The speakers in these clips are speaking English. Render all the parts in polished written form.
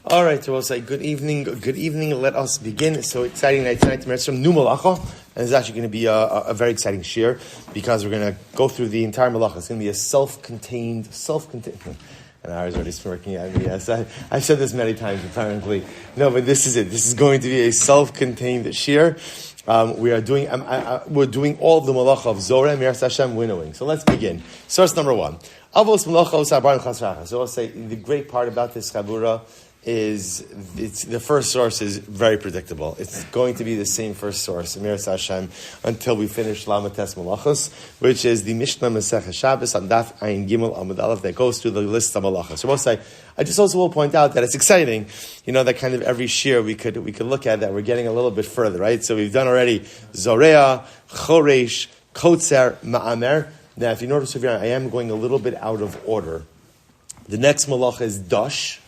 All right, so we'll say good evening. Good evening. Let us begin. So exciting night tonight. From New Malacha, and it's actually going to be a very exciting shir because we're going to go through the entire Malacha. It's going to be a self-contained. And I was already smirking at me. Yes, I've said this many times apparently. No, but this is it. This is going to be a self-contained shir. We're doing all of the Malacha of Zoreh, Miras Hashem, Winnowing. So let's begin. Source number one. Avos Melachos Abar Chasracha. So I'll say the great part about this Chaburah is the first source is very predictable. It's going to be the same first source, Miras Hashem, until we finish Lamates Melachos, which is the Mishnah Masechah Shabbos on Daf Ayin Gimel Amud Aleph that goes through the list of Melachos. So we'll say, I just also will point out that it's exciting, that kind of every shir we could look at that we're getting a little bit further, right? So we've done already Zoreh, Choresh, Kotzer, Ma'amer. Now, if you notice over here, I am going a little bit out of order. The next Malacha is Dash.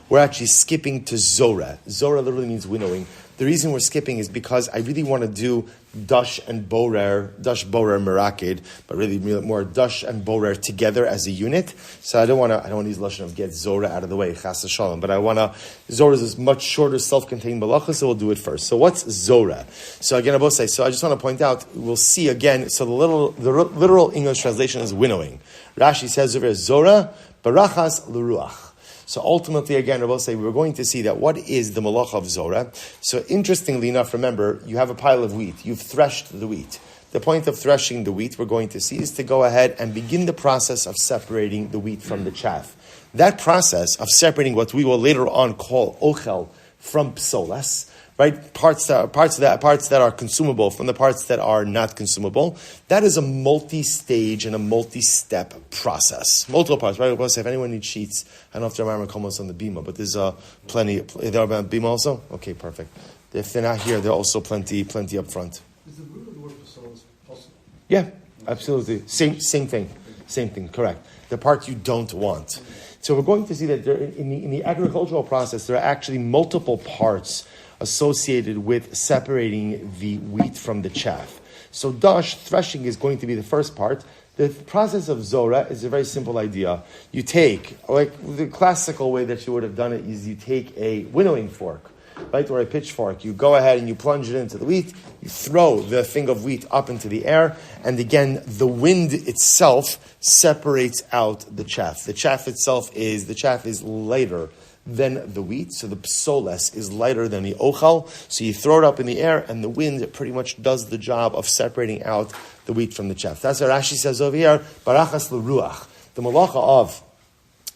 We're actually skipping to Zoreh. Zoreh literally means winnowing. The reason we're skipping is because I really want to do Dash Borer Merakid, but really more Dash and Borer together as a unit. So I don't want to use lashon of get Zoreh out of the way, Chas Shalom. But Zoreh is a much shorter, self-contained malacha, so we'll do it first. So what's Zoreh? So again, I will say. So I just want to point out. We'll see again. So the literal English translation is winnowing. Rashi says over Zoreh Barachas L'Ruach. So ultimately, again, I will say we're going to see that what is the malacha of Zoreh. So interestingly enough, remember, you have a pile of wheat. You've threshed the wheat. The point of threshing the wheat, we're going to see, is to go ahead and begin the process of separating the wheat from the chaff. That process of separating what we will later on call ochel from psolas, right? Parts that are consumable from the parts that are not consumable. That is a multi-stage and a multi-step process. Multiple parts, right? We'll say if anyone needs sheets, I don't know if there are almost on the bima, but there's plenty. There are on bima also? Okay, perfect. If they're not here, there are also plenty up front. Is the root of the word psolas possible? Yeah, absolutely. Same thing, correct. The part you don't want. So we're going to see that in the agricultural process, there are actually multiple parts associated with separating the wheat from the chaff. So dash, threshing, is going to be the first part. The process of Zoreh is a very simple idea. You take, like the classical way that you would have done it is you take a winnowing fork, right, or a pitchfork. You go ahead and you plunge it into the wheat. You throw the thing of wheat up into the air. And again, the wind itself separates out the chaff. The chaff is lighter than the wheat, so the psoles is lighter than the ochel. So you throw it up in the air, and the wind pretty much does the job of separating out the wheat from the chaff. That's what Rashi says over here. Barachas l'ruach. The malacha of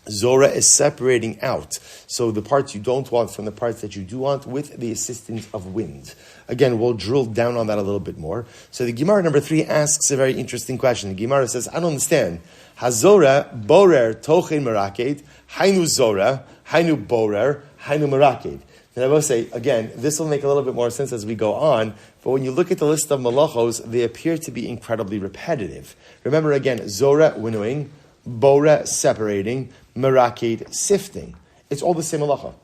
Zoreh is separating out. So the parts you don't want from the parts that you do want with the assistance of wind. Again, we'll drill down on that a little bit more. So the Gemara number 3 asks a very interesting question. The Gemara says, I don't understand. Hazoreh borer tochen meraked, hainu Zoreh, hainu borer, hainu meraked. And I will say, again, this will make a little bit more sense as we go on, but when you look at the list of malachos, they appear to be incredibly repetitive. Remember again, Zoreh, winnowing, Boreh, separating, meraked, sifting. It's all the same malacha.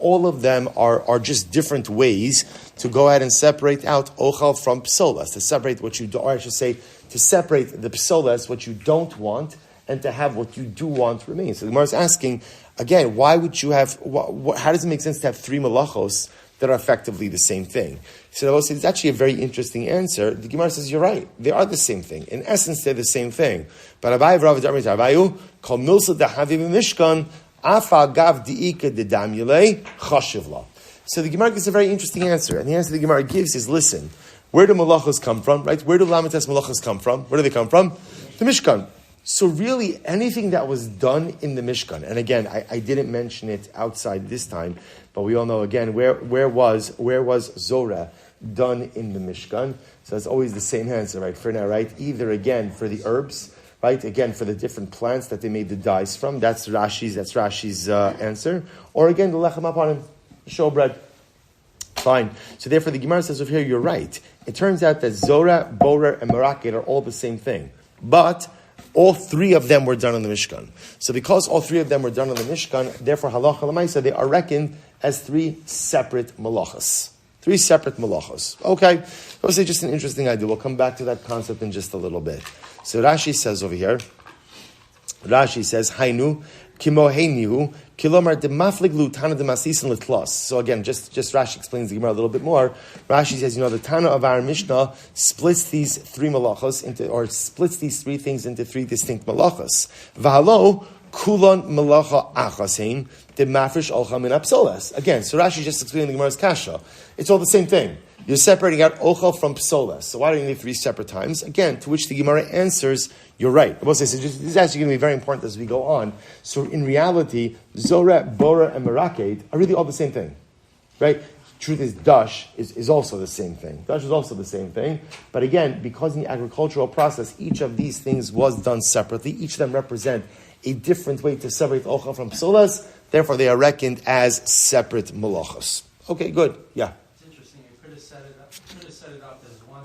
All of them are just different ways to go ahead and separate out ochel from psolas, to separate what you do, or I should say, to separate the psolas, what you don't want, and to have what you do want remain. So the Gemara is asking, again, why would you have, how does it make sense to have 3 malachos that are effectively the same thing? So I will say, it's actually a very interesting answer. The Gemara says, you're right, they are the same thing. In essence, they're the same thing. But Abaye Rav Darmi Abayu, Kol Milsa Dahavi Mishkan, Afa Gav Diika Dedamule Chashivla. So the Gemara gives a very interesting answer. And the answer the Gemara gives is, listen, where do malachos come from, right? Where do Lamates malachos come from? Where do they come from? The Mishkan. So really, anything that was done in the Mishkan, and again, I didn't mention it outside this time, but we all know again, where was Zoreh done in the Mishkan? So it's always the same answer, right? For now, right? Either again for the herbs, right? Again for the different plants that they made the dyes from. That's Rashi's answer. Or again, the lechem upon him, showbread. Fine. So therefore, the Gemara says over here, you're right. It turns out that Zoreh, Borer, and Meraked are all the same thing, but all 3 of them were done in the Mishkan. So because all 3 of them were done in the Mishkan, therefore halacha l'maisa, they are reckoned as 3 separate malachas. 3 separate malachos. Okay, I'll say just an interesting idea. We'll come back to that concept in just a little bit. So Rashi says over here, Hainu Kimoheniu, kilomar de mafliglu tana de masisin litlos. So again, just Rashi explains the Gemara a little bit more. Rashi says, the Tana of our Mishnah splits these three malachos splits these three things into three distinct malachos. V'halo kulon malacha achasein de mafresh olcha min apsoles. Again, so Rashi just explained the Gemara's kasha. It's all the same thing. You're separating out ochel from psoles. So why do you need three separate times? Again, to which the Gemara answers, you're right. I will say, so this is actually going to be very important as we go on. So in reality, Zoreh, Boreh, and Meraked are really all the same thing. Right? Truth is, Dash is also the same thing. Dash is also the same thing. But again, because in the agricultural process, each of these things was done separately. Each of them represent a different way to separate ochel from psoles. Therefore, they are reckoned as separate malachos. Okay, good. Yeah.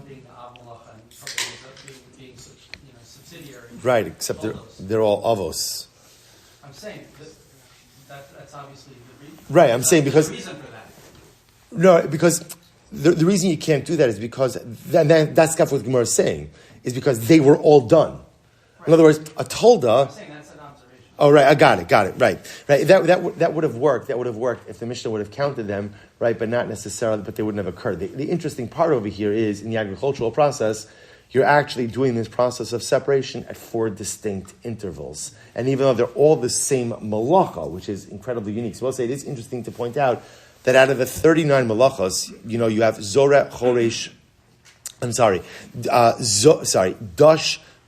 Being the Av Malacha and a couple of being subsidiary. Right, except they're all avos. I'm saying that's obviously the reason. Right, I'm saying because the reason for that. No, because the reason you can't do that is because that's what Gemara is saying is because they were all done. Right. In other words, a tolda. I'm saying that's an observation. Oh, right, I got it. Right. That would have worked. That would have worked if the Mishnah would have counted them, right? But not necessarily. But they wouldn't have occurred. The interesting part over here is in the agricultural process, you're actually doing this process of separation at 4 distinct intervals, and even though they're all the same malacha, which is incredibly unique. So I'll say it is interesting to point out that out of the 39 malachas, you have Zoreh, Choresh.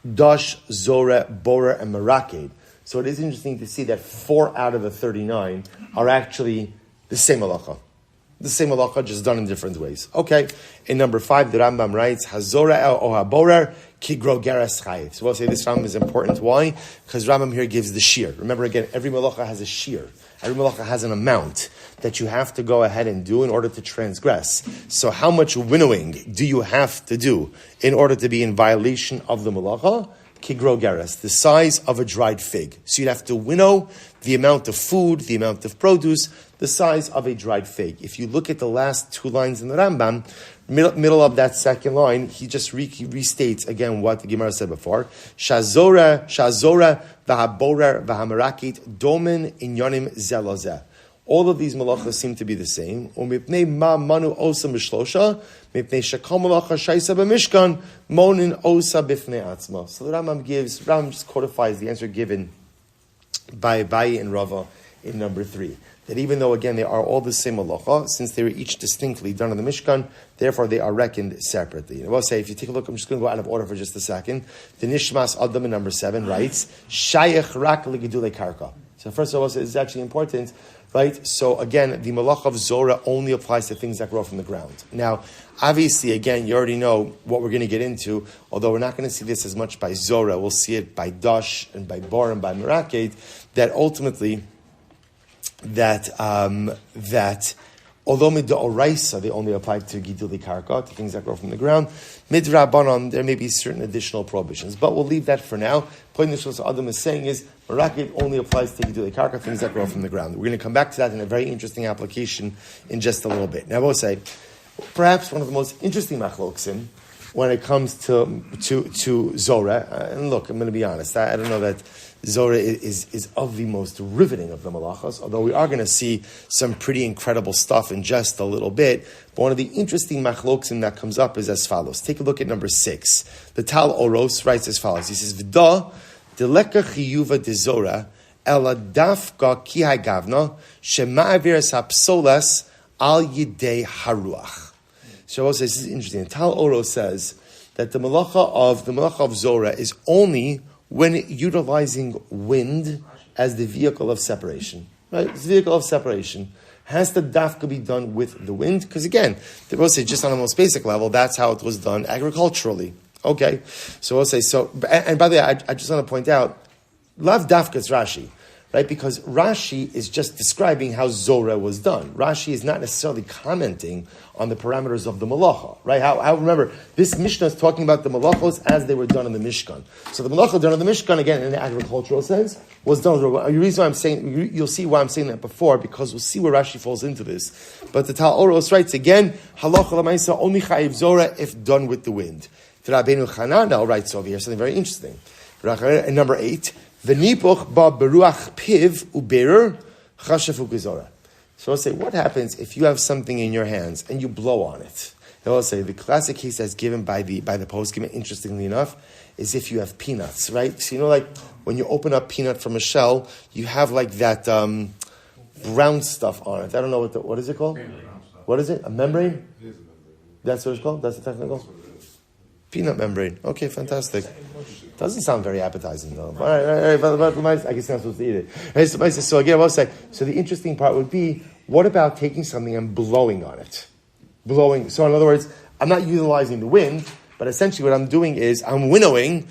Dash, Zoreh, Boreh, and Meraked. So it is interesting to see that 4 out of the 39 are actually the same halacha. The same halacha, just done in different ways. Okay. In number 5, the Rambam writes, Hazoreh o haborer kigro geras chayiv. So we'll say this Rambam is important. Why? Because Rambam here gives the shear. Remember again, every malacha has a shear. Every malacha has an amount that you have to go ahead and do in order to transgress. So how much winnowing do you have to do in order to be in violation of the malacha? Kigro geras, the size of a dried fig. So you'd have to winnow the amount of food, the amount of produce, the size of a dried fig. If you look at the last 2 lines in the Rambam, middle of that second line, he just restates again what the Gemara said before. Shazoreh, v'haborer, v'hamarakit, domen inyonim zelozeh. All of these malachas seem to be the same. Umipnei ma manu osa mishlosha, mipnei shakal malacha shaisa b'mishkan, monin osa bifnei atzma. So the Rambam just codifies the answer given by Abaye and Rava in number 3. That even though, again, they are all the same malacha, since they were each distinctly done in the Mishkan, therefore they are reckoned separately. And I will say, if you take a look, I'm just going to go out of order for just a second. The Nishmas Adam in number 7 writes, Shayach rak legidulei karka. So first of all, this is actually important, right? So again, the malach of Zoreh only applies to things that grow from the ground. Now, obviously, again, you already know what we're going to get into, although we're not going to see this as much by Zoreh, we'll see it by Dash and by Bor and by Meraked, that ultimately, that although midoraisa they only apply to giduli karka, to things that grow from the ground, midrabanan there may be certain additional prohibitions, but we'll leave that for now. Point this Adam is saying is Meraked only applies to giduli karka, things that grow from the ground. We're going to come back to that in a very interesting application in just a little bit. Now, I will say, perhaps one of the most interesting machloksim when it comes to Zoreh, and look, I'm going to be honest, I don't know that Zoreh is of the most riveting of the malachos, although we are going to see some pretty incredible stuff in just a little bit. But one of the interesting machloksim that comes up is as follows. Take a look at number 6. The Tal Oros writes as follows. He says, V'da deleka chiyuva de Zoreh ela dafka ki hagavna shema'avir sapsolas al yidei haruach. Shabbos says, this is interesting. The Tal Oros says that the malacha of Zoreh is only when utilizing wind as the vehicle of separation. Right? It's the vehicle of separation. Has the dafka be done with the wind? Because again, the Rose says just on the most basic level, that's how it was done agriculturally. Okay. So we'll say, and by the way, I just want to point out, lav dafka is Rashi. Right? Because Rashi is just describing how Zoreh was done. Rashi is not necessarily commenting on the parameters of the malacha. Right? How remember, this Mishnah is talking about the malachos as they were done in the Mishkan. So the malacha done in the Mishkan, again, in the agricultural sense, was done. The reason why I'm saying, you'll see why I'm saying that before, because we'll see where Rashi falls into this. But the Tal Oros writes again, halacha l'maisa only chayiv Zoreh if done with the wind. The Rabbeinu Chananel writes over here something very interesting. In number 8, V'nipoch ba beruach piv uberer chashafu gezorah. So I'll say, what happens if you have something in your hands and you blow on it? I'll say, the classic case that's given by the poskim, interestingly enough, is if you have peanuts, right? So like when you open up peanut from a shell, you have like that brown stuff on it. I don't know what is it called? What is it? A membrane? That's what it's called? That's the technical? Peanut membrane. Okay, fantastic. Doesn't sound very appetizing though. All right, but I guess I'm supposed to eat it. So again, I'll say, so the interesting part would be, what about taking something and blowing on it? Blowing. So in other words, I'm not utilizing the wind, but essentially what I'm doing is I'm winnowing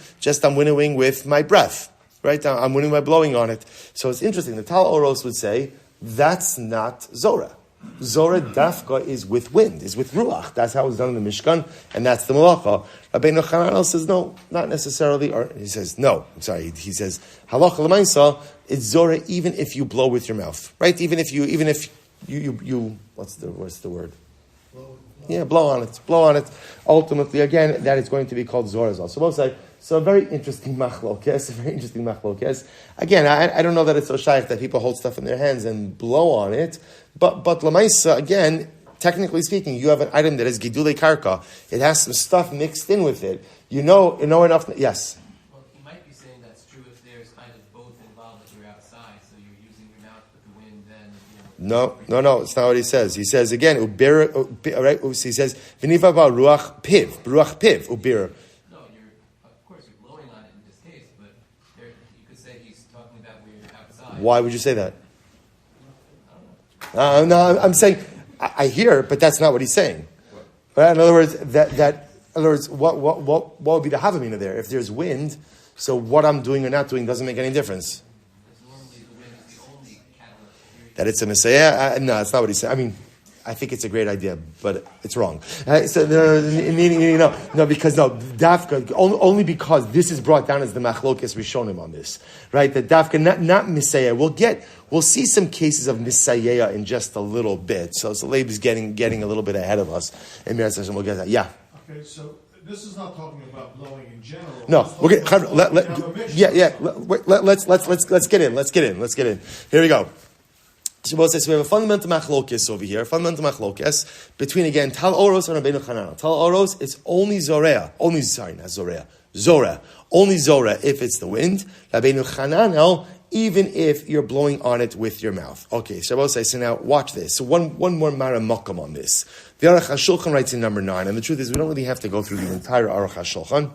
with my breath, right? I'm winnowing by blowing on it. So it's interesting. The Tal Oros would say, that's not Zoreh. Zoreh dafka is with wind, is with ruach. That's how it's done in the Mishkan, and that's the Malacha. Rabbeinu Chananel says, no, not necessarily. Or he says, no, I'm sorry. He says, halacha l'maisa, it's Zoreh even if you blow with your mouth, right? Even if you, what's the word? Blow on it. Ultimately, again, that is going to be called Zoreh as well. So we'll say, so a very interesting machlokes. Again, I don't know that it's so shaykh that people hold stuff in their hands and blow on it, but lamaisa, again, technically speaking, you have an item that is gidulei karka. It has some stuff mixed in with it. You know enough. Yes. Well, you might be saying that's true if there's kind of both involved, if you're outside, so you're using your mouth with the wind, then No, it's not what he says. He says again, right? He says v'niva ba ruach piv, ubir. Why would you say that? No, I'm saying I hear, but that's not what he's saying. Right? In other words, what would be the havamina there? If there's wind, so what I'm doing or not doing doesn't make any difference. That it's a messiah? No, that's not what he's saying. I mean, I think it's a great idea, but it's wrong. Because dafka, only because this is brought down as the machlokes rishonim on this, right? The dafka, not misayah. We'll see some cases of misayah in just a little bit. So Leib is getting a little bit ahead of us. And we'll get that. Yeah. Okay, so this is not talking about blowing in general. No, we're getting. Let's get in. Let's get in. Here we go. Shabbos says we have a fundamental machlokes over here. Between again Tal Oros and Rabbeinu Chananel. Tal Oros it's only Zoreh. Only Zoreh. Only Zoreh if it's the wind. Rabbeinu Chananel even if you're blowing on it with your mouth. Okay, Shabbos says so now watch this. So one more maramokam on this. The Aruch HaShulchan writes in number 9, and the truth is we don't really have to go through the entire Aruch HaShulchan.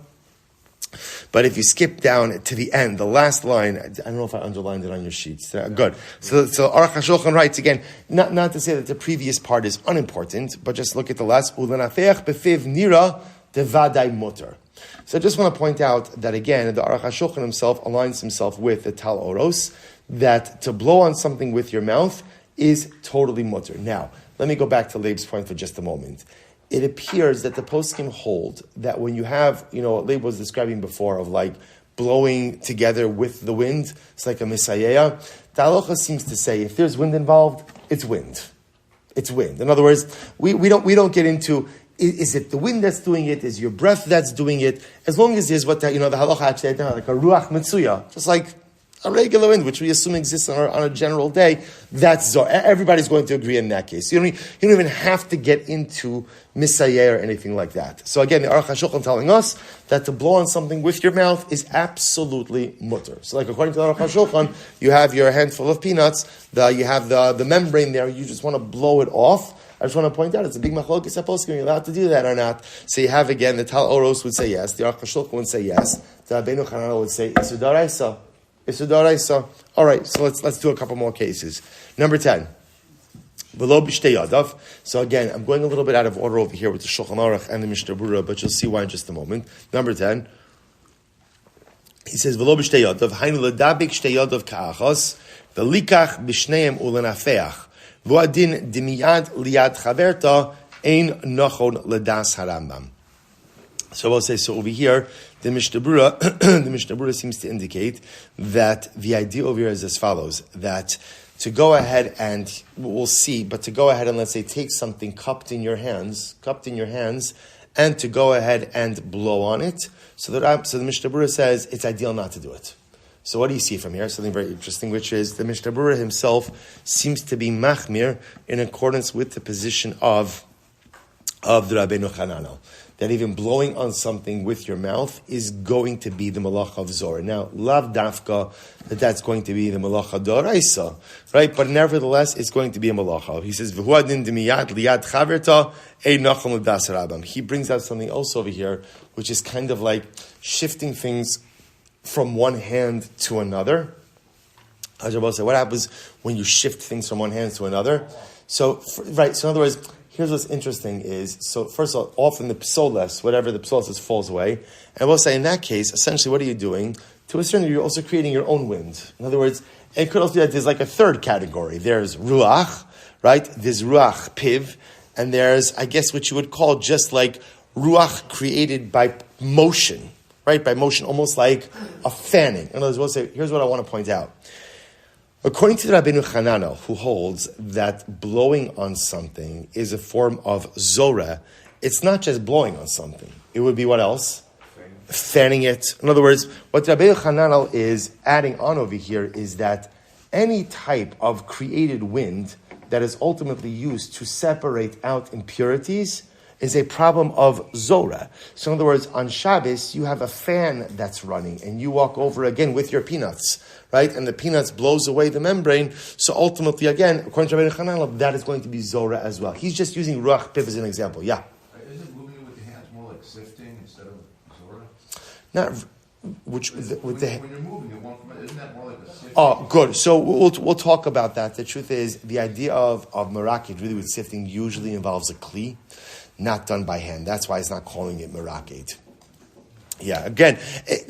But if you skip down to the end, the last line, I don't know if I underlined it on your sheets. Good. So Aruch HaShulchan writes again, not to say that the previous part is unimportant, but just look at the last, Ulanafeach befiv nira devadai mutter. So I just want to point out that again, the Aruch HaShulchan himself aligns himself with the Tal Oros, that to blow on something with your mouth is totally mutter. Now, let me go back to Leib's point for just a moment. It appears that the poskim hold that when you have, what Leib was describing before of like blowing together with the wind, it's like a misayeh. The halacha seems to say if there's wind involved, it's wind. It's wind. In other words, we don't get into is it the wind that's doing it, is your breath that's doing it, as long as there's what the halacha actually like a ruach mitzuya, just like a regular wind, which we assume exists on a general day, that's Zoreh. Everybody's going to agree in that case. You don't even have to get into misayeh or anything like that. So again, the Aruch HaShulchan telling us that to blow on something with your mouth is absolutely mutter. So like according to the Aruch HaShulchan, you have your handful of peanuts, you have the membrane there, you just want to blow it off. I just want to point out, it's a big machlokes supposed to be allowed to do that or not. So you have again, the Tal Oros would say yes, the Aruch HaShulchan would say yes, the Rabbeinu Chananel would say, Isu D'Oraisa. All right, so let's do a couple more cases. Number 10. So again, I'm going a little bit out of order over here with the Shulchan Aruch and the Chaburah, but you'll see why in just a moment. Number 10. He says, "V'lo b'shtei yadav, hainu ledabik shtei yadav ka'achos, v'likach b'shneim ulenafeach, v'adin dimiyad liad chaverta ein nachon ledas harambam." So I'll say, so over here, the Mishnah Berurah seems to indicate that the idea over here is as follows, that to go ahead and, we'll see, but to go ahead and let's say take something cupped in your hands, and to go ahead and blow on it, so the Mishnah Berurah says it's ideal not to do it. So what do you see from here? Something very interesting, which is the Chaburah himself seems to be machmir in accordance with the position of the Rabbeinu Hananel, that even blowing on something with your mouth is going to be the malacha of Zoreh. Now, lav dafka, that's going to be the malacha d'oraisa, right? But nevertheless, it's going to be a malacha. He says, "V'hu adin demiyad liyad chaverta ein nachal l'das rabam." He brings out something else over here, which is kind of like shifting things from one hand to another. Shabbos said, what happens when you shift things from one hand to another? So in other words, here's what's interesting is, so first of all, often the psoles, whatever the psoles is, falls away. And we'll say in that case, essentially what are you doing? To a certain degree, you're also creating your own wind. In other words, it could also be that there's like a third category. There's ruach, right? There's ruach piv, and there's, I guess, what you would call just like ruach created by motion, right? By motion, almost like a fanning. In other words, we'll say, here's what I want to point out. According to the Rabbeinu Hananel, who holds that blowing on something is a form of Zoreh, it's not just blowing on something. It would be what else? Fanning it. In other words, what Rabbeinu Hananel is adding on over here is that any type of created wind that is ultimately used to separate out impurities is a problem of Zoreh. So in other words, on Shabbos, you have a fan that's running, and you walk over again with your peanuts, right? And the peanuts blows away the membrane. So ultimately, again, according to Rabbeinu Hananel, that is going to be Zoreh as well. He's just using Ruach Piv as an example. Yeah? Isn't moving with the hands more like sifting instead of Zoreh? Not, which, when you're moving, isn't that more like a sifting? Oh, good. So we'll talk about that. The truth is, the idea of merakid, really with sifting, usually involves a kli, not done by hand. That's why it's not calling it merakid. Yeah, again,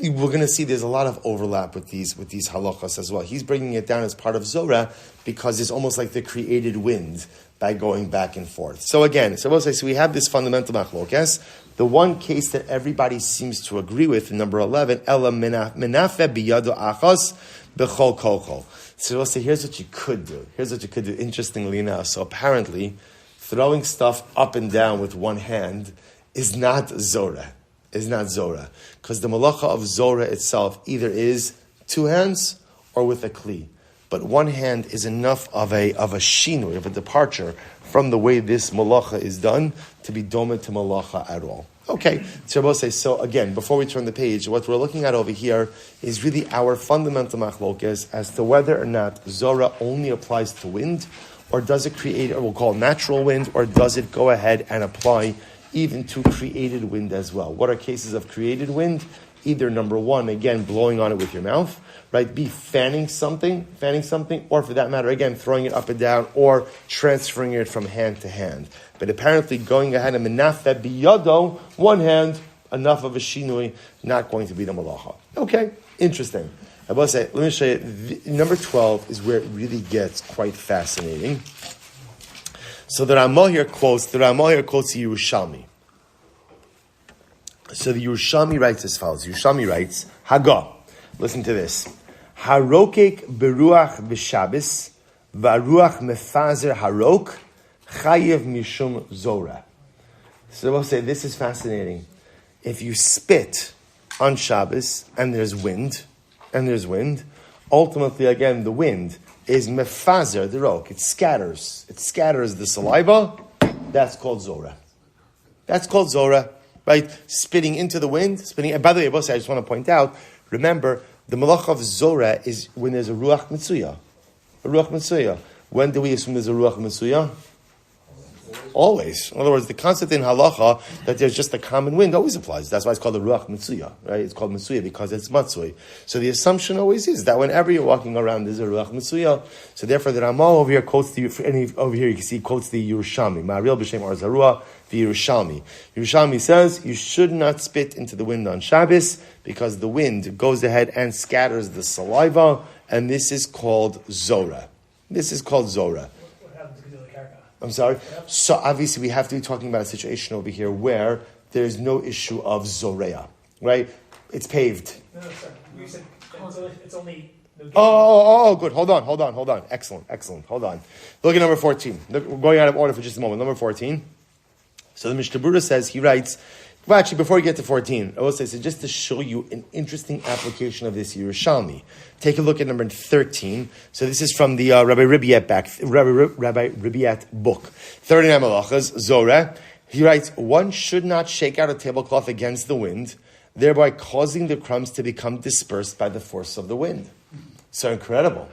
we're going to see there's a lot of overlap with these halachas as well. He's bringing it down as part of Zoreh because it's almost like the created wind by going back and forth. So again, so we have this fundamental machlokes. The one case that everybody seems to agree with in number 11, ela menafe biyado achos bechol kolchol. So we'll say, here's what you could do. Interestingly enough, so apparently, throwing stuff up and down with one hand is not Zoreh. Because the malacha of Zoreh itself either is two hands or with a kli. But one hand is enough of a shinui, of a departure from the way this malacha is done to be doma to malacha at all. Okay, so again, before we turn the page, what we're looking at over here is really our fundamental machlokes as to whether or not Zoreh only applies to wind, or does it create, or we'll call natural wind, or does it go ahead and apply even to created wind as well? What are cases of created wind? Either number one, again, blowing on it with your mouth, right? B, fanning something, or for that matter, again, throwing it up and down, or transferring it from hand to hand. But apparently going ahead and menafeh biyado, one hand, enough of a shinui, not going to be the malacha. Okay, interesting. I will say, let me show you, number 12 is where it really gets quite fascinating. So the Ramah here quotes the Yerushalmi. So the Yerushalmi writes as follows. Yerushalmi writes, Haga, listen to this. Harokek beruach b'Shabbos, v'aruach mefazer harok, chayev mishum Zoreh. So we'll say, this is fascinating. If you spit on Shabbos, and there's wind, ultimately, again, the wind is mefazer, the rok. It scatters the saliva. That's called Zoreh. Right? Spitting into the wind, and by the way, I just want to point out, remember, the malach of Zoreh is when there's a ruach mitzuya. When do we assume there's a ruach mitzuya? Always. In other words, the concept in halacha that there's just a common wind always applies. That's why it's called the ruach mitzuya, right? It's called mitzuya because it's matzui. So the assumption always is that whenever you're walking around, there's a ruach mitzuya. So therefore, the Ramah over here quotes over here you can see quotes the Yerushalmi. Ma'aril b'shem Arzarua, the Yerushalmi. Yerushalmi says you should not spit into the wind on Shabbos because the wind goes ahead and scatters the saliva, and this is called Zoreh. I'm sorry. So obviously we have to be talking about a situation over here where there's no issue of Zoreah, right? It's paved. No, sorry. You said it's only... Good. Hold on. Excellent. Hold on. Look at number 14. We're going out of order for just a moment. Number 14. So the Chaburah says, he writes, Well, actually, before we get to 14, I will say, so just to show you an interesting application of this Yerushalmi, take a look at number 13. So this is from the Rabbi Ribiat book. 39 Melachos, Zoreh. He writes, one should not shake out a tablecloth against the wind, thereby causing the crumbs to become dispersed by the force of the wind. So incredible.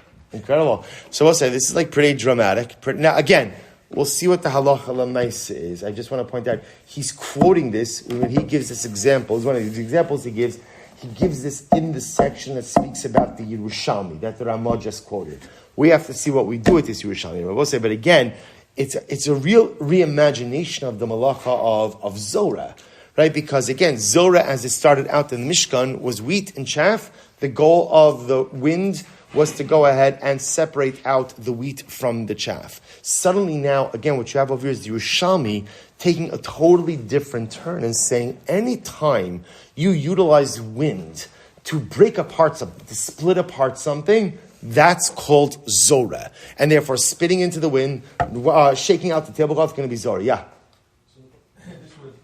So we'll say, this is like pretty dramatic. Now, again, we'll see what the halacha l'maisa is. I just want to point out, he's quoting this when he gives this example. It's one of the examples he gives. He gives this in the section that speaks about the Yerushalmi, that the Ramah just quoted. We have to see what we do with this Yerushalmi. We'll say, but again, it's a real reimagination of the malacha of Zoreh, right? Because again, Zoreh, as it started out in the Mishkan, was wheat and chaff. The goal of the wind was to go ahead and separate out the wheat from the chaff. Suddenly now, again, what you have over here is the Yerushalmi taking a totally different turn and saying, anytime you utilize wind to break apart something, to split apart something, that's called Zoreh. And therefore, spitting into the wind, shaking out the tablecloth is going to be Zoreh. Yeah? So would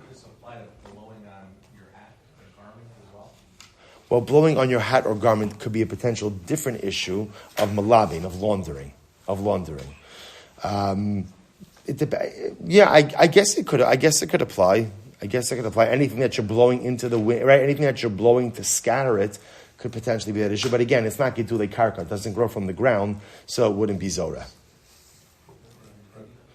this apply to blowing on your hat or garment as well? Well, blowing on your hat or garment could be a potential different issue of malabin, of laundering. I guess it could apply. Anything that you're blowing into the wind, right? Anything that you're blowing to scatter it could potentially be that issue. But again, it's not gidulei karka; it doesn't grow from the ground, so it wouldn't be Zoreh.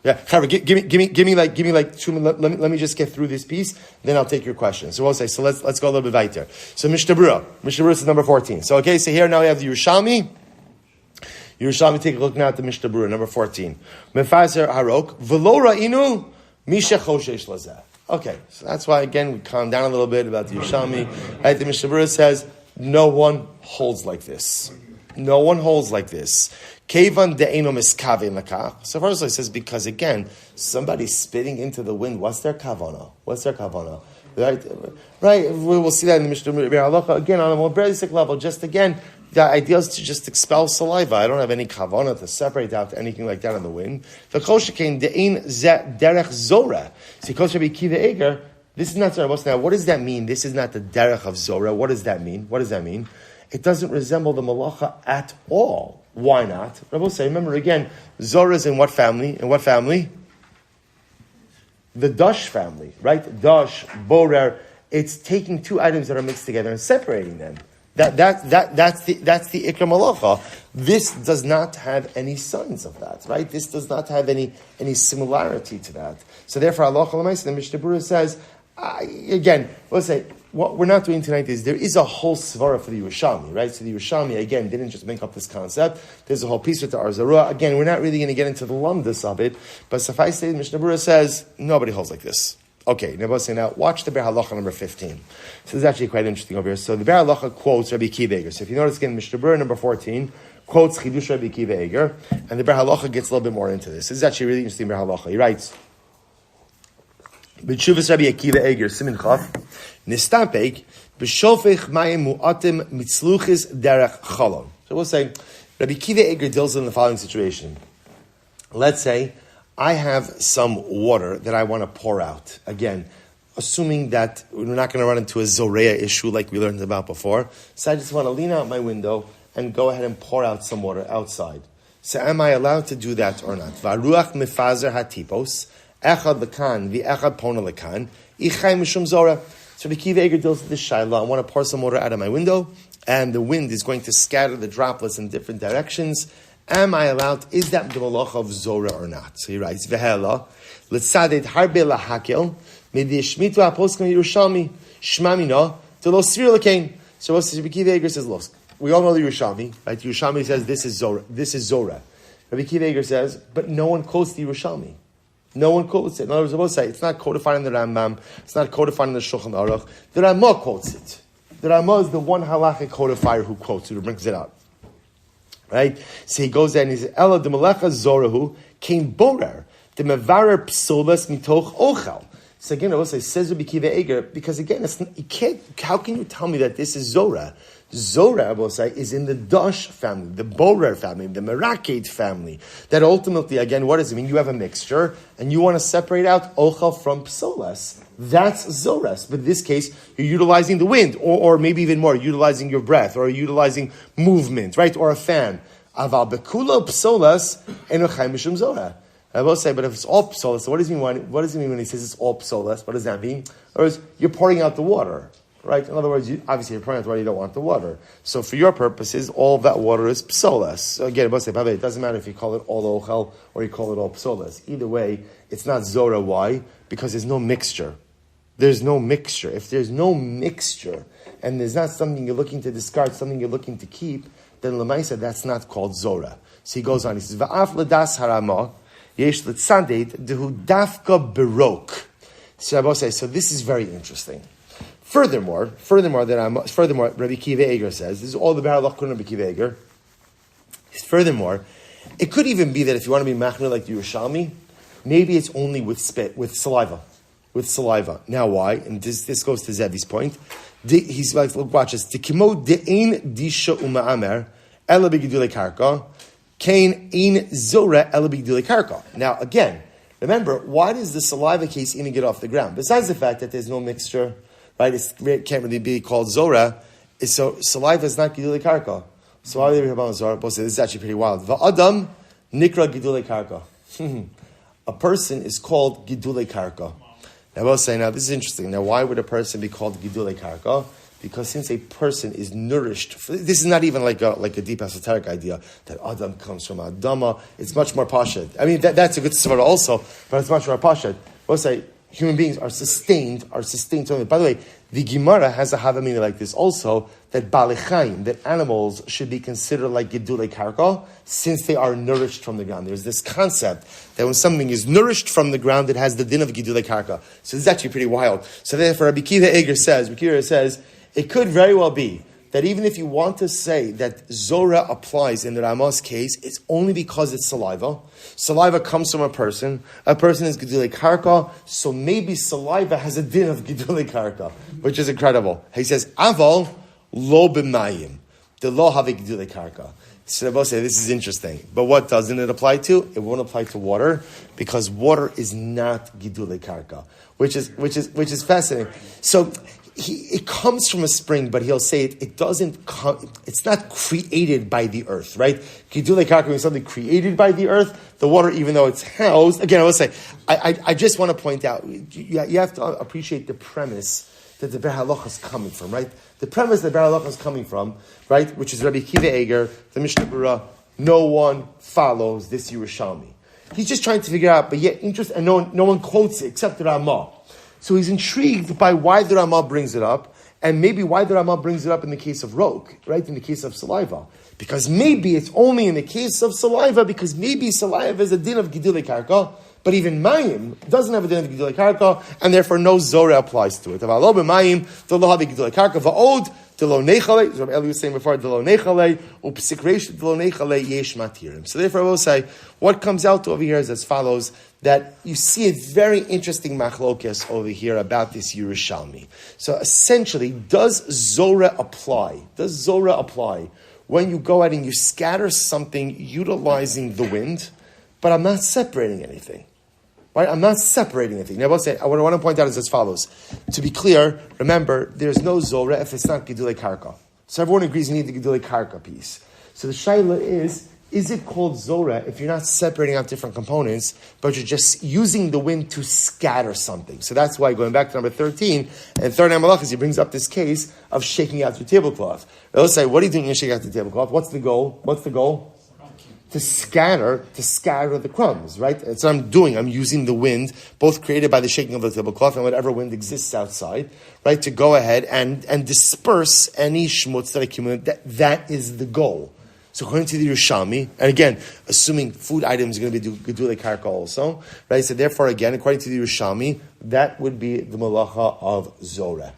Yeah, Chaburah, give me like 2 minutes. Let me just get through this piece, then I'll take your question. So we'll say, so let's go a little bit weiter. So Chaburah is number 14. So here now we have the Yerushalmi. Take a look now at the Chaburah, number 14. Mefazer harok v'lo ra'inu misha choshesh lazeh. Okay, so that's why again we calm down a little bit about the Yerushalmi. Right, the Chaburah says no one holds like this. Kevan de'eno miskaven lakach. So first it says because again somebody's spitting into the wind. What's their kavana? Right. We'll see that in the Mishnah Halacha again on a more basic level. Just again, the idea is to just expel saliva. I don't have any kavana to separate out anything like that in the wind. The koshekein de'en zeh derech Zoreh. See, Kosher B'Kiva Eger. This is not Zoreh. Now, what does that mean? This is not the derech of Zoreh. What does that mean? It doesn't resemble the malacha at all. Why not? Rabbi say, remember again, Zoreh is in what family? The Dash family, right? Dash, Borer. It's taking two items that are mixed together and separating them. That's the Ikra Malacha. This does not have any signs of that, right? This does not have any similarity to that. So therefore, Allah the Mishnah Berurah says, again, let's say, what we're not doing tonight is there is a whole svara for the Yerushalmi, right? So the Yerushalmi, again, didn't just make up this concept. There's a whole piece with the Arzarua. Again, we're not really going to get into the lumdus of it, but suffice to say, the Mishnah Berurah says, nobody holds like this. Okay, now watch the Ber Halacha number 15. So this is actually quite interesting over here. So the Ber Halacha quotes Rabbi Akiva Eiger. So if you notice again, Mishnah Berurah number 14 quotes Chidush Rabbi Akiva Eiger, and the Ber Halacha gets a little bit more into this. This is actually really interesting Ber Halacha. He writes, B'tshuvas Rabbi Akiva Eiger, Simin Chaf, Nistampek, B'shofech mayim mu'atim mitzluchis derech chalon. So we'll say, Rabbi Akiva Eiger deals in the following situation. Let's say, I have some water that I want to pour out. Again, assuming that we're not going to run into a Zoreh issue like we learned about before. So I just want to lean out my window and go ahead and pour out some water outside. So am I allowed to do that or not? Varuach mefazer hatipos, echad lekan, v'echad pona lekan, ichai mishum Zoreh. So Rabbi Akiva Eiger deals with this shayla. I want to pour some water out of my window, and the wind is going to scatter the droplets in different directions. Am I allowed? Is that the malacha of Zoreh or not? So he writes, "Vehela letzadet harbe lahakel midishmitu aposkim Yerushalmi shmamina to lo sir lekain." So what Rabbi Akiva Eiger says? Look, we all know the Yerushalmi, right? Yerushalmi says this is Zoreh. Rabbi Akiva Eiger says, but no one quotes the Yerushalmi. No one quotes it. In other words, we'll say it's not codified in the Rambam. It's not codified in the Shulchan Aruch. The Ramah quotes it. The Ramah is the one halachic codifier who quotes it, who brings it out. Right? So he goes there and he says, Ella de Melachos Zorehu came borer, the mevarer psolas mitoch ochel. So again, I will say, says Rabbi Akiva Eiger, because again, you can't, how can you tell me that this is Zoreh? Zoreh, I will say, is in the Dash family, the Borer family, the Meraked family. That ultimately, again, what does it mean? You have a mixture, and you want to separate out Ochel from Psoles. That's Zores. But in this case, you're utilizing the wind, or maybe even more, utilizing your breath, or utilizing movement, right? Or a fan. Aval Bekulo Psoles, Enochai Mishum Zoreh. I will say, but if it's all Psoles, so what does it mean when he says it's all Psoles? What does that mean? Or is you're pouring out the water. Right? In other words, obviously you're pouring out the water, you don't want the water. So for your purposes, all of that water is psolas. So again, it doesn't matter if you call it all ochel or you call it all psolas. Either way, it's not Zoreh. Why? Because there's no mixture. There's no mixture. If there's no mixture, and there's not something you're looking to discard, something you're looking to keep, then Lamaisa, that's not called Zoreh. So he goes on, he says, Va'af l'das harama, yesh l'tzadet, dehu dafka berok. So this is very interesting. Furthermore, Rabbi Kiva Eger says, this is all the Baralach Kun Rabbi Kiva Eger. Furthermore, it could even be that if you want to be machmir like the Yerushalmi, maybe it's only with spit, with saliva. Now why? And this goes to Zevi's point. He's like, look, watch this. Tikimo de'ein disha uma'amer, ela b'gidulei karka, kain ein zoreh ela b'gidulei karka. Now again, remember, why does the saliva case even get off the ground? Besides the fact that there's no mixture, right? It can't really be called Zoreh. So saliva is not Gidulei Karka. So why are they about Zoreh? This is actually pretty wild. Va'adam nikra Gidulei Karka. A person is called Gidulei Karka. Now I will say, now this is interesting. Now why would a person be called Gidulei Karka? Because since a person is nourished, this is not even like a deep esoteric idea that Adam comes from Adama. It's much more pashut. I mean, that's a good svara also, but it's much more pashut. I will say, human beings are sustained. By the way, the Gemara has a havamina like this also, that balichaim, that animals should be considered like gedulei karka, since they are nourished from the ground. There's this concept that when something is nourished from the ground, it has the din of gedulei karka. So this is actually pretty wild. So therefore, Rabbi Kiva Eger says, it could very well be that even if you want to say that Zoreh applies in the Ramah's case, it's only because it's saliva. Saliva comes from a person is Gedulei Karka, so maybe saliva has a din of Gedulei Karka, which is incredible. He says, Aval lo b'mayim, the lo have Gedulei Karka. So this is interesting. But what doesn't it apply to? It won't apply to water, because water is not Gedulei Karka, which is fascinating. So it comes from a spring, but he'll say it doesn't come, it's not created by the earth, right? Gidulei karka means something created by the earth. The water, even though it's housed, again, I will say, I just want to point out, you have to appreciate the premise that the Ber Halacha is coming from, right? The premise that Ber Halacha is coming from, right, which is Rabbi Kiva Eger, the Mishnah Berurah, no one follows this Yerushalmi. He's just trying to figure out, but yet interest, and no one quotes it except the Ramah. So he's intrigued by why the Ramah brings it up, and maybe why the Ramah brings it up in the case of rok, right? In the case of saliva. Because maybe it's only in the case of saliva, because maybe saliva is a din of Gidulei Karka, but even Mayim doesn't have a din of Gidulei Karka, and therefore no Zoreh applies to it. Avalo b'Mayim, the lo have Gidulei Karka, va'od, the lo nechale, as Rabbi Eli was saying before, the lo nechale, upsik reish, the lo nechale, yesh matirim. So therefore I will say, what comes out over here is as follows, that you see a very interesting machlokes over here about this Yerushalmi. So essentially, does Zoreh apply? Does Zoreh apply when you go out and you scatter something utilizing the wind, but I'm not separating anything? Right? I'm not separating anything. Now, what I want to point out is as follows. To be clear, remember, there's no Zoreh if it's not Gidulei Karka. So everyone agrees you need the Gidulei Karka piece. So the shaila is it called Zoreh if you're not separating out different components, but you're just using the wind to scatter something? So that's why, going back to number 13, and third Melachos, he brings up this case of shaking out your tablecloth. They'll say, what are you doing when you shake out the tablecloth? What's the goal? To scatter the crumbs, right? That's what I'm doing. I'm using the wind, both created by the shaking of the tablecloth and whatever wind exists outside, right? To go ahead and disperse any shmutz that accumulates. That is the goal. So according to the Yerushalmi, and again, assuming food items are going to be Gedulei Karka also, right? So therefore, again, according to the Yerushalmi, that would be the malacha of Zoreh.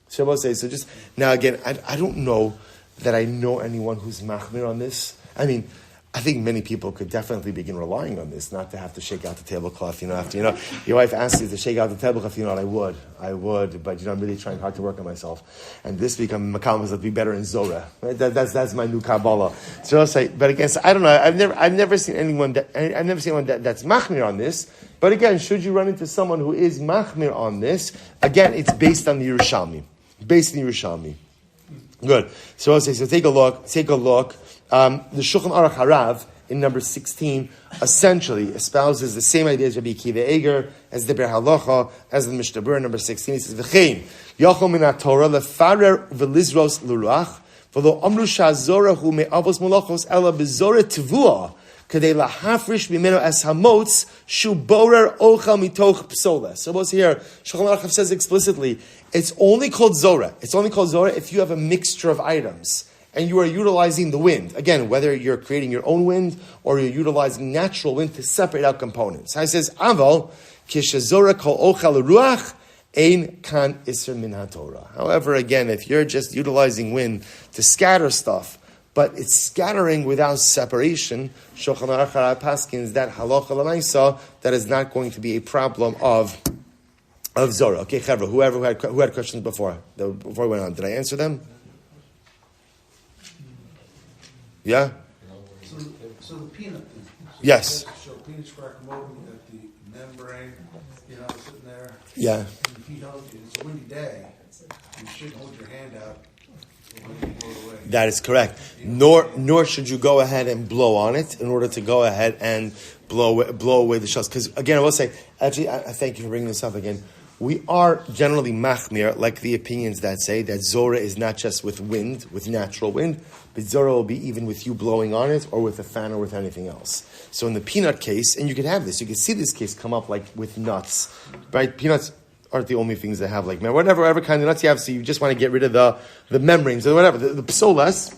So I will say, so just, now again, I don't know that I know anyone who's machmir on this. I mean, I think many people could definitely begin relying on this, not to have to shake out the tablecloth. After your wife asks you to shake out the tablecloth, I would, but I'm really trying hard to work on myself. And this week I'm Makamas that be better in Zoreh. That's my new Kabbalah. So I'll say, but again, I don't know. I've never seen anyone that's machmir on this. But again, should you run into someone who is machmir on this, again, it's based on the Yerushalmi. Good. So I'll say, take a look. The Shulchan Aruch Harav in number 16 essentially espouses the same idea as Rabbi Akiva Eger, as the Ber Halacha, as the Mishnah Berurah number 16. He says, "V'chein yachol min haTorah lefarer v'lizros l'ruach v'lo amru sha'Zoreh hu me'avos Melachos ela b'Zoreh tvua kadei lahafrish mimeno es hamotz shu borer ochel mitoch psola." So what's here? Shulchan Aruch says explicitly, it's only called Zoreh. It's only called Zoreh if you have a mixture of items. And you are utilizing the wind. Again, whether you're creating your own wind or you're utilizing natural wind to separate out components. So he says, Aval, kishazora kol ochel ruach, ein kan iser min haTorah. However, again, if you're just utilizing wind to scatter stuff, but it's scattering without separation, Shulchan Aruch Harav paskins that halacha l'maisa, that is not going to be a problem of Zorah. Okay, Chaburah, who had questions before we went on, did I answer them? Yeah? So the peanut thing. Yes. So peanut crackling at the membrane, sitting there. Yeah. And if you don't, it's a windy day, you shouldn't hold your hand out. When you blow it away. That is correct. Nor should you go ahead and blow on it in order to go ahed and blow away the shells. Because again, I will say, actually, I thank you for bringing this up again. We are generally machmir, like the opinions that say that Zoreh is not just with wind, with natural wind, but Zoreh will be even with you blowing on it or with a fan or with anything else. So in the peanut case, and you could have this, you could see this case come up like with nuts, right? Peanuts aren't the only things that have like, whatever kind of nuts you have, so you just want to get rid of the membranes or whatever. The psolas,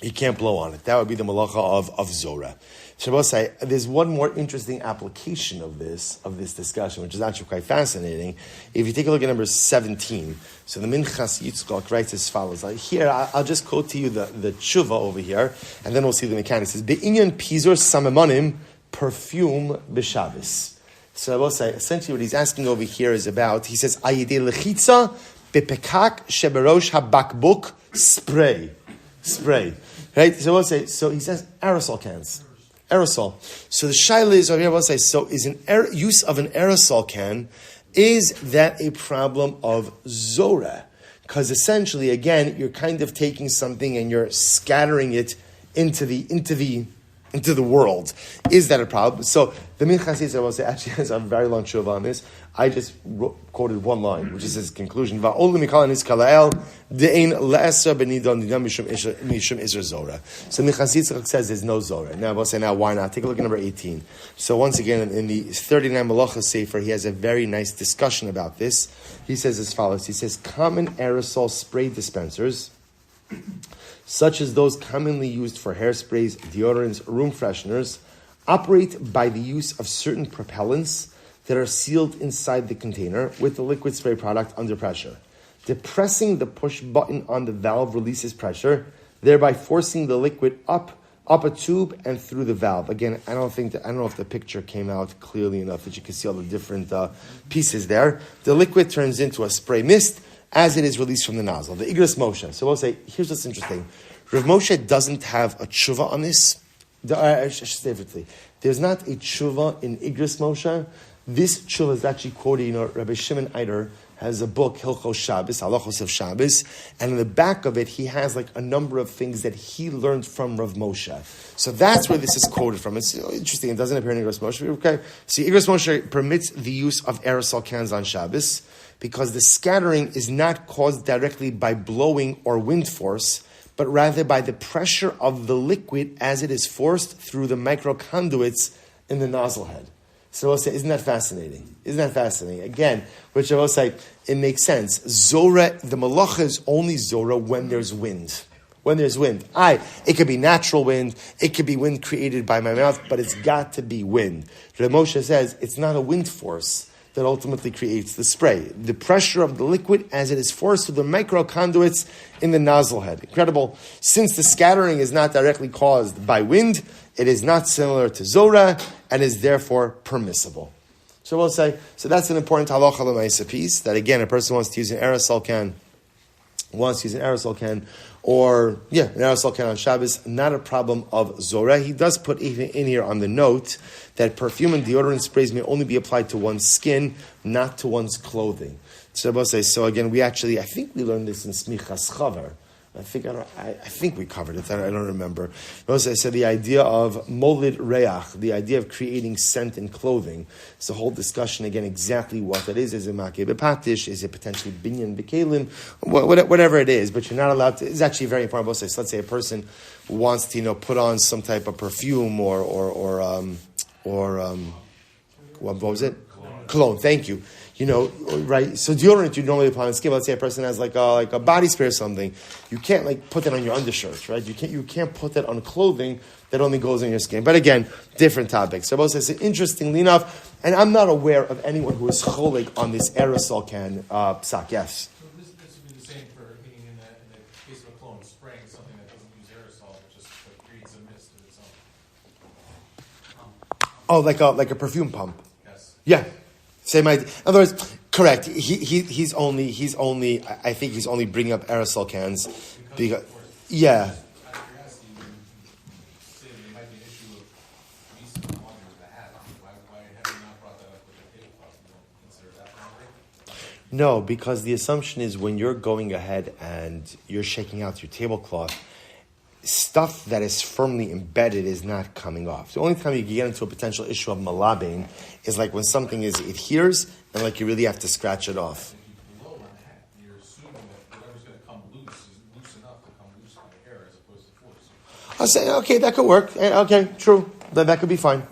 you can't blow on it. That would be the malacha of Zoreh. Shabbos, there's one more interesting application of this discussion, which is actually quite fascinating. If you take a look at number 17, so the Minchas Yitzchak writes as follows. Here, I'll just quote to you the tshuva over here, and then we'll see the mechanics. It says, Be'inyan pizor samamonim, perfume b'Shabbos. So I will say, essentially what he's asking over here is about, he says, Ayidei lechitza bepekak sheberosh habakbuk spray. Right? So I will say, so he says aerosol cans. Aerosol. So the shaila is over here, I will say, so is use of an aerosol can, is that a problem of Zoreh? Because essentially, again, you're kind of taking something and you're scattering it into the world. Is that a problem? So the Minchas Yitzchak, I will say, actually has a very long tshuva on this. I just quoted one line, which is his conclusion. So Minchas Yitzchak says there's no Zoreh. Now I will say, now why not? Take a look at number 18. So once again, in the 39 Melachos Sefer, he has a very nice discussion about this. He says as follows. He says, common aerosol spray dispensers, such as those commonly used for hairsprays, deodorants, room fresheners, operate by the use of certain propellants that are sealed inside the container with the liquid spray product under pressure. Depressing the push button on the valve releases pressure, thereby forcing the liquid up a tube and through the valve. Again, I don't know if the picture came out clearly enough that you can see all the different pieces there. The liquid turns into a spray mist as it is released from the nozzle. The Igros Moshe. So we'll say, here's what's interesting. Rav Moshe doesn't have a tshuva on this. I should say differently. There's not a tshuva in Igros Moshe. This tshuva is actually quoted, Rabbi Shimon Eider has a book, Hilchos Shabbos, Halachos of Shabbos, and in the back of it, he has like a number of things that he learned from Rav Moshe. So that's where this is quoted from. It's interesting. It doesn't appear in Igros Moshe. Okay. See, Igros Moshe permits the use of aerosol cans on Shabbos because the scattering is not caused directly by blowing or wind force, but rather by the pressure of the liquid as it is forced through the microconduits in the nozzle head. So I will say, isn't that fascinating? Again, which I will say, it makes sense. Zoreh, the malacha is only Zoreh when there's wind. It could be natural wind, it could be wind created by my mouth, but it's got to be wind. Rav Moshe says, it's not a wind force. that ultimately creates the spray. The pressure of the liquid as it is forced through the micro conduits in the nozzle head. Incredible. Since the scattering is not directly caused by wind, it is not similar to Zoreh and is therefore permissible. So we'll say, so that's an important halacha l'maisa piece, that again, a person wants to use an aerosol can, or an aerosol can on Shabbos, not a problem of Zoreh. He does put in here on the note that perfume and deodorant sprays may only be applied to one's skin, not to one's clothing. So we'll say, so again, I think we learned this in Smichas Chavar. I think we covered it. I don't remember. Moshe said the idea of molid reach, the idea of creating scent in clothing. It's a whole discussion again exactly what that is. Is it makeh bepatish? Is it potentially binyan bekelim? Whatever it is, but you're not allowed to. It's actually very important. Moshe, let's say a person wants to put on some type of perfume or what was it? Cologne. Thank you. Right? So deodorant you normally apply on skin. Let's say a person has like a body spray or something. You can't put that on your undershirt, right? You can't put that on clothing that only goes on your skin. But again, different topics. So both say, interestingly enough, and I'm not aware of anyone who is cholik on this aerosol can psak. Yes. So this would be the same for meaning in the case of a cologne spraying something that doesn't use aerosol, it just creates a mist of its own. Oh, like a perfume pump. Yes. Yeah. Same idea. In other words, correct. He's only. I think he's only bringing up aerosol cans because yeah. Out of curiosity, you say that there might be an issue of grease on the hat. Why have you not brought that up with the tablecloth? You don't consider that one? No, because the assumption is when you're going ahead and you're shaking out your tablecloth, stuff that is firmly embedded is not coming off. The only time you can get into a potential issue of malabin is like when something adheres and you really have to scratch it off. If you blow on the hat, you're assuming that whatever's going to come loose is loose enough to come loose by air as opposed to force. I'll say, okay, that could work. Okay, true. That could be fine.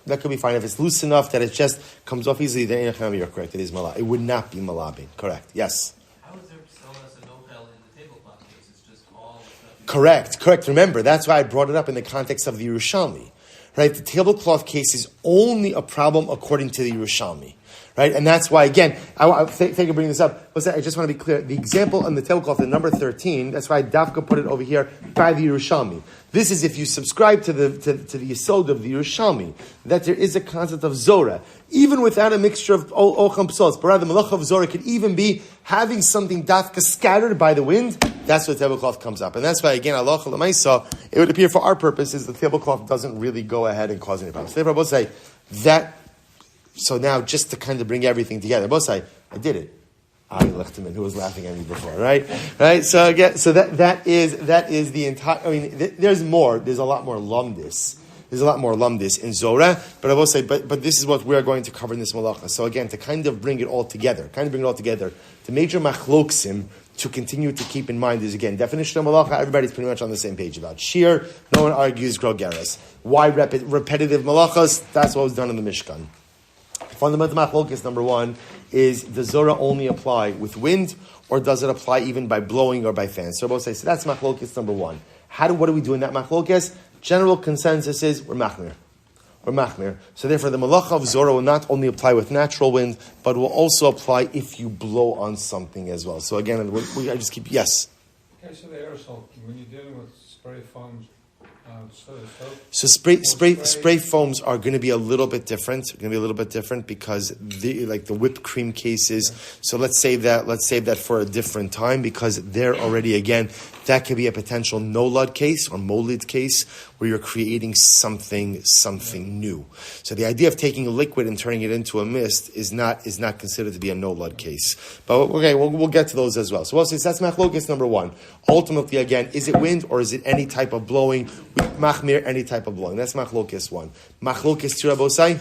That could be fine. If it's loose enough that it just comes off easily, then you're correct. It is malabin. It would not be malabin. Correct. Yes. How is there so as a no-hell in the tablecloth case? It's just all stuff. Correct. Remember, that's why I brought it up in the context of the Yerushalmi. Right? The tablecloth case is only a problem according to the Yerushalmi. Right? And that's why, again, thank you for bringing this up. I just want to be clear. The example on the tablecloth in number 13, that's why Dafka put it over here by the Yerushalmi. This is if you subscribe to the Yesod of the Yerushalmi, that there is a concept of Zoreh, even without a mixture of Ocham Psols. But rather, the Melachos of Zoreh could even be having something Dafka scattered by the wind. That's where the tablecloth comes up. And that's why, again, Allah L'maisa, it would appear for our purposes, the tablecloth doesn't really go ahead and cause any problems. So therefore, both say that. So now, just to kind of bring everything together, both say, I did it. Ari Lichterman, who was laughing at me before, right? So again, that is the entire. I mean, there's more. There's a lot more lumdis. There's a lot more lumdis in Zoreh, but I will say, but this is what we're going to cover in this malacha. So again, to kind of bring it all together, the major machloksim to continue to keep in mind is, again, definition of malacha, everybody's pretty much on the same page about. Shir, no one argues grogeres. Why repetitive malachas? That's what was done in the Mishkan. Fundamental machlokes number one is, does Zorah only apply with wind, or does it apply even by blowing or by fans? So both say, so that's machlokes number one. What do we do in that machlokes? General consensus is we're machmir. So therefore, the malacha of Zorah will not only apply with natural wind, but will also apply if you blow on something as well. So again, I just keep yes. Okay, so the aerosol, when you're dealing with spray foams, so spray foams are going to be a little bit different. Because the whipped cream cases. So let's save that for a different time, because they're already, again, that could be a potential no-lud case or molid case where you're creating something new. So the idea of taking a liquid and turning it into a mist is not considered to be a no-lud case. But okay, we'll get to those as well. So that's machlokes number one. Ultimately, again, is it wind or is it any type of blowing? Machmir, any type of blowing. That's machlokes one. Machlokes two, Rabosai.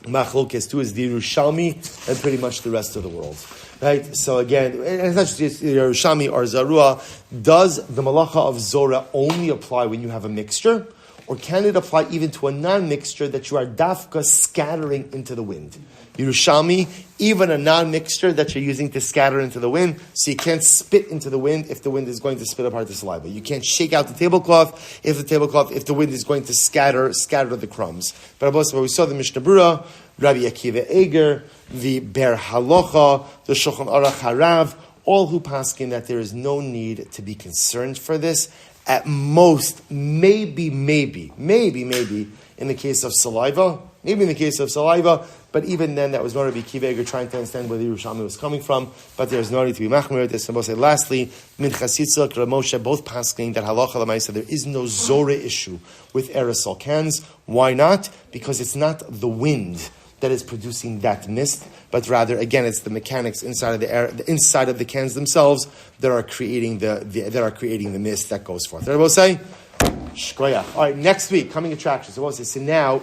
Machlokes two is the Yerushalmi and pretty much the rest of the world. Right? So again, it's not just Yerushalmi or Zarua. Does the malacha of Zorah only apply when you have a mixture? Or can it apply even to a non-mixture that you are dafka scattering into the wind? Yerushalmi, even a non-mixture that you're using to scatter into the wind, so you can't spit into the wind if the wind is going to spit apart the saliva. You can't shake out the tablecloth if the wind is going to scatter the crumbs. But we saw the Mishnah Berurah, Rabbi Akiva Eger, the Ber Halacha, the Shulchan Aruch Harav, all who paskin that there is no need to be concerned for this. At most, maybe, in the case of saliva, but even then, that was not Rabbi Akiva Eger trying to understand where the Yerushalmi was coming from, but there's no need to be machmir this. And we'll say, lastly, Min Chasitzak, Ramosha, both pasking that halacha l'maisa, there is no Zoreh issue with aerosol cans. Why not? Because it's not the wind that is producing that mist, but rather, again, it's the mechanics inside of the air, inside of the cans themselves that are creating the mist that goes forth. Everybody say, shkoyach. All right, next week, coming attractions. So we'll say, so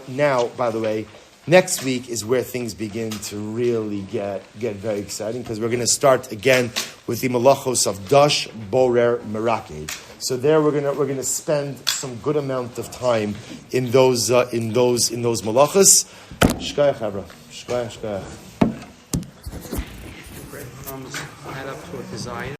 now, by the way, next week is where things begin to really get very exciting, because we're going to start again with the Melachos of Dash, Borer, Meraked. So there we're going to spend some good amount of time in those Melachos. Shkoyach, Hebra. Shkoyach. Breadcrumbs add up to a desire.